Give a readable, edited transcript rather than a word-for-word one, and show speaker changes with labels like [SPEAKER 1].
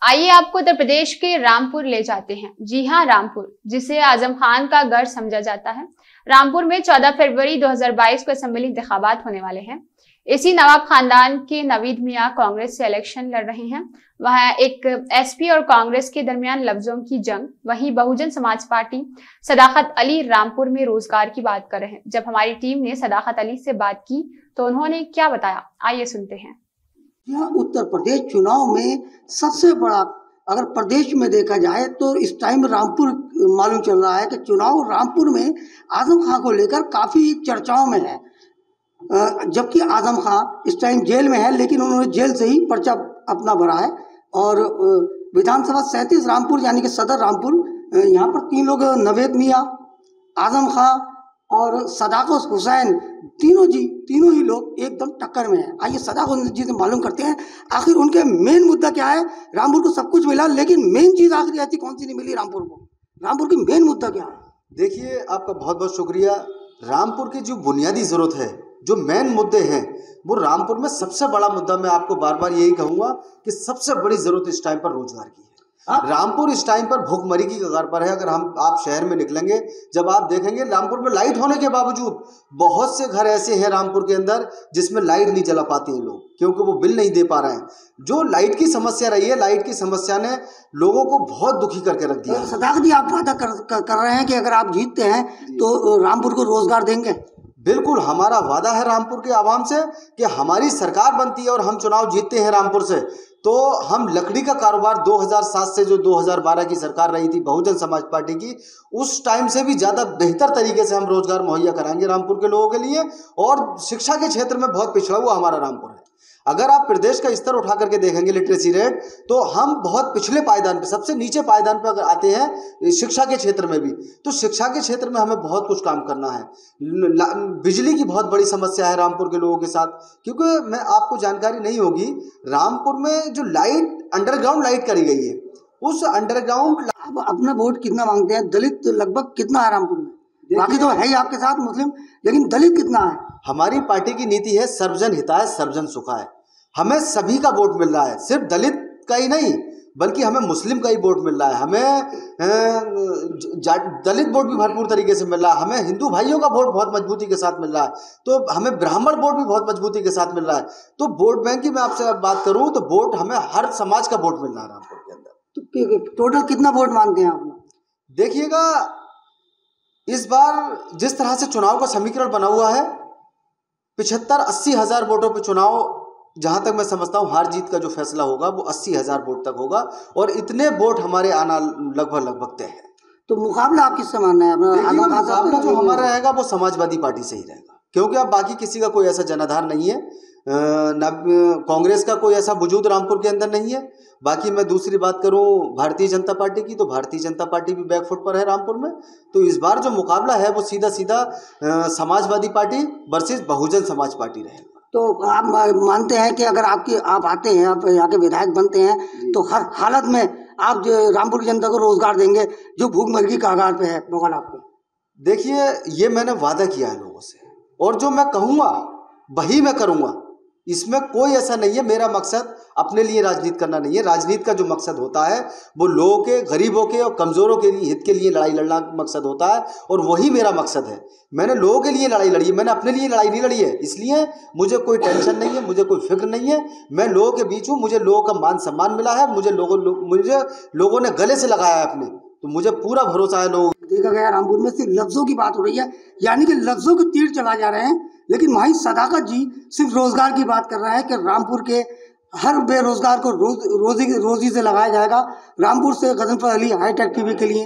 [SPEAKER 1] आइए आपको उत्तर प्रदेश के रामपुर ले जाते हैं। जी हां, रामपुर, जिसे आजम खान का गढ़ समझा जाता है। रामपुर में 14 फरवरी 2022 को असेंबली इंतखाबात होने वाले हैं। इसी नवाब खानदान के नवीद मियां कांग्रेस से इलेक्शन लड़ रहे हैं। वहां एक एसपी और कांग्रेस के दरमियान लफ्जों की जंग। वहीं बहुजन समाज पार्टी सदाकत अली रामपुर में रोजगार की बात कर रहे हैं। जब हमारी टीम ने सदाकत अली से बात की तो उन्होंने क्या बताया, आइए सुनते हैं।
[SPEAKER 2] यह उत्तर प्रदेश चुनाव में सबसे बड़ा, अगर प्रदेश में देखा जाए तो इस टाइम रामपुर मालूम चल रहा है कि चुनाव रामपुर में आजम खां को लेकर काफ़ी चर्चाओं में है। जबकि आजम खां इस टाइम जेल में है, लेकिन उन्होंने जेल से ही पर्चा अपना भरा है। और विधानसभा 37 रामपुर यानी कि सदर रामपुर, यहाँ पर 3 लोग, नवेद मियाँ, आजम खां और सदाकत हुसैन, तीनों ही लोग एकदम टक्कर में हैं। आइए सदाकत जी से मालूम करते हैं आखिर उनके मेन मुद्दा क्या है। रामपुर को सब कुछ मिला, लेकिन मेन चीज़ आखिर ऐसी कौन सी नहीं मिली रामपुर को? रामपुर की मेन मुद्दा क्या है?
[SPEAKER 3] देखिए, आपका बहुत बहुत शुक्रिया। रामपुर की जो बुनियादी ज़रूरत है, जो मेन मुद्दे हैं, वो रामपुर में सबसे बड़ा मुद्दा, मैं आपको बार बार यही कहूँगा कि सबसे बड़ी ज़रूरत इस टाइम पर रोजगार की है। रामपुर इस टाइम पर भूखमरी की कगार पर है। अगर आप शहर में निकलेंगे, जब आप देखेंगे रामपुर में लाइट होने के बावजूद बहुत से घर ऐसे हैं रामपुर के अंदर जिसमें लाइट नहीं जला पाते हैं लोग, क्योंकि वो बिल नहीं दे पा रहे हैं। जो लाइट की समस्या रही है, लाइट की समस्या ने लोगों को बहुत दुखी करके रख दिया।
[SPEAKER 2] सदाकत जी, आप वादा कर रहे हैं कि अगर आप जीतते हैं तो रामपुर को रोजगार देंगे?
[SPEAKER 3] बिल्कुल, हमारा वादा है रामपुर के आवाम से कि हमारी सरकार बनती है और हम चुनाव जीतते हैं रामपुर से, तो हम लकड़ी का कारोबार 2007 से जो 2012 की सरकार रही थी बहुजन समाज पार्टी की, उस टाइम से भी ज़्यादा बेहतर तरीके से हम रोजगार मुहैया कराएंगे रामपुर के लोगों के लिए। और शिक्षा के क्षेत्र में बहुत पिछड़ा हुआ हमारा रामपुर है। अगर आप प्रदेश का स्तर उठा करके देखेंगे लिटरेसी रेट, तो हम बहुत पिछले पायदान पे, सबसे नीचे पायदान पे अगर आते हैं शिक्षा के क्षेत्र में भी, तो शिक्षा के क्षेत्र में हमें बहुत कुछ काम करना है। बिजली की बहुत बड़ी समस्या है रामपुर के लोगों के साथ, क्योंकि मैं आपको जानकारी नहीं होगी, रामपुर में जो लाइट, अंडरग्राउंड लाइट करी गई है, उस अंडरग्राउंड,
[SPEAKER 2] आप अपना वोट कितना मांगते हैं? दलित लगभग कितना है रामपुर में? बाकी तो है ही आपके साथ मुस्लिम, लेकिन दलित कितना है?
[SPEAKER 3] हमारी पार्टी की नीति है सर्वजन हिताय सर्वजन सुखाय। हमें सभी का वोट मिल रहा है, सिर्फ दलित का ही नहीं, बल्कि हमें मुस्लिम का ही वोट मिल रहा है, हमें दलित वोट भी भरपूर तरीके से मिल रहा है, हमें हिंदू भाइयों का वोट बहुत मजबूती के साथ मिल रहा है, तो हमें ब्राह्मण वोट भी बहुत मजबूती के साथ मिल रहा है। तो वोट बैंक की मैं आपसे बात करूं तो वोट, हमें हर समाज का वोट मिल रहा है रामपुर के अंदर।
[SPEAKER 2] तो टोटल कितना वोट मांगते हैं आप?
[SPEAKER 3] देखिएगा, इस बार जिस तरह से चुनाव का समीकरण बना हुआ है, 75-80 हज़ार वोटों पर चुनाव, जहां तक मैं समझता हूं हार जीत का जो फैसला होगा वो 80 हज़ार वोट तक होगा, और इतने वोट हमारे आना लगभग तय है।
[SPEAKER 2] तो मुकाबला आप किससे मानना है?
[SPEAKER 3] मुकाबला जो हमारा रहेगा वो समाजवादी पार्टी से ही रहेगा, क्योंकि अब बाकी किसी का कोई ऐसा जनाधार नहीं है, न कांग्रेस का कोई ऐसा वजूद रामपुर के अंदर नहीं है। बाकी मैं दूसरी बात करूं भारतीय जनता पार्टी की, तो भारतीय जनता पार्टी भी बैकफुट पर है रामपुर में। तो इस बार जो मुकाबला है वो सीधा Samajwadi party versus Bahujan Samaj party रहेगा।
[SPEAKER 2] तो आप मानते हैं कि अगर आप आते हैं, आप यहाँ के विधायक बनते हैं, तो हर हालत में आप जो रामपुर की जनता को रोजगार देंगे जो भूखमरी की कगार पे है? बगल आपको
[SPEAKER 3] देखिए, ये मैंने वादा किया है लोगों से, और जो मैं कहूँगा वही मैं करूँगा। इसमें कोई ऐसा नहीं है, मेरा मकसद अपने लिए राजनीति करना नहीं है। राजनीति का जो मकसद होता है वो लोगों के, गरीबों के और कमज़ोरों के लिए, हित के लिए लड़ाई लड़ना मकसद होता है, और वही मेरा मकसद है। मैंने लोगों के लिए लड़ाई लड़ी है, मैंने अपने लिए लड़ाई नहीं लड़ी है, इसलिए मुझे कोई टेंशन नहीं है, मुझे कोई फिक्र नहीं है। मैं लोगों के बीच हूँ, मुझे लोगों का मान सम्मान मिला है, मुझे लोगों ने गले से लगाया है अपने, तो मुझे पूरा भरोसा है। लोग
[SPEAKER 2] देखा गया रामपुर में सिर्फ लफ्जों की बात हो रही है, यानी कि लफ्जों के तीर चला जा रहे हैं, लेकिन वहीं सदाकत जी सिर्फ रोजगार की बात कर रहे हैं कि रामपुर के हर बेरोजगार को रोजी से लगाया जाएगा। रामपुर से गजनफर अली, हाईटेक टीवी के लिए।